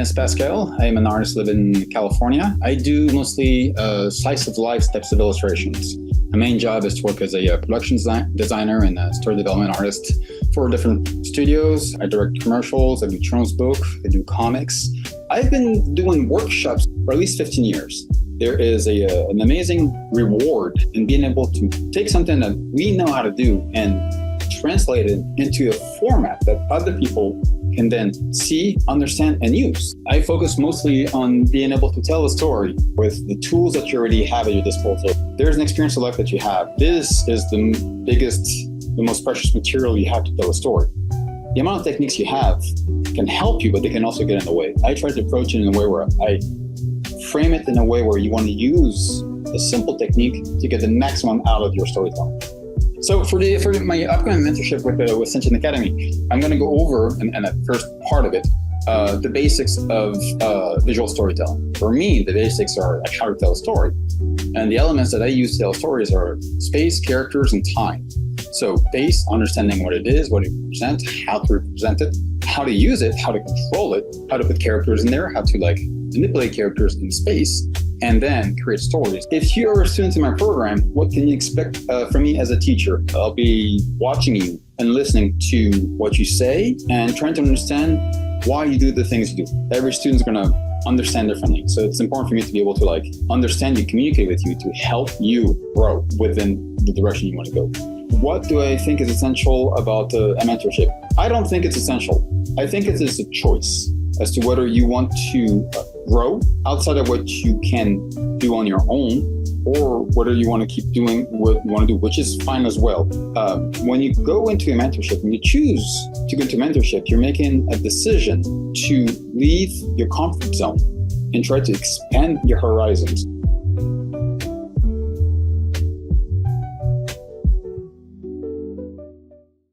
is Pascal. I am an artist living in California. I do mostly slice of life types of illustrations. My main job is to work as a production designer and a story development artist for different studios. I direct commercials, I do children's book, I do comics. I've been doing workshops for at least 15 years. There is an amazing reward in being able to take something that we know how to do and translate it into a format that other people can then see, understand, and use. I focus mostly on being able to tell a story with the tools that you already have at your disposal. There's an experience of life that you have. This is the biggest, the most precious material you have to tell a story. The amount of techniques you have can help you, but they can also get in the way. I try to approach it in a way where I frame it in a way where you want to use a simple technique to get the maximum out of your storytelling. So for my upcoming mentorship with Sentient Academy, I'm going to go over, and the first part of it, the basics of visual storytelling. For me, the basics are like how to tell a story. And the elements that I use to tell stories are space, characters, and time. So space, understanding what it is, what it represents, how to represent it, how to use it, how to control it, how to put characters in there, how to manipulate characters in space, and then create stories. If you're a student in my program, what can you expect from me as a teacher? I'll be watching you and listening to what you say and trying to understand why you do the things you do. Every student's gonna understand differently. So it's important for me to be able to understand you, communicate with you, to help you grow within the direction you want to go. What do I think is essential about a mentorship? I don't think it's essential. I think it is a choice as to whether you want to grow outside of what you can do on your own, or whether you want to keep doing what you want to do, which is fine as well. When you go into a mentorship, when you choose to go into mentorship, you're making a decision to leave your comfort zone and try to expand your horizons.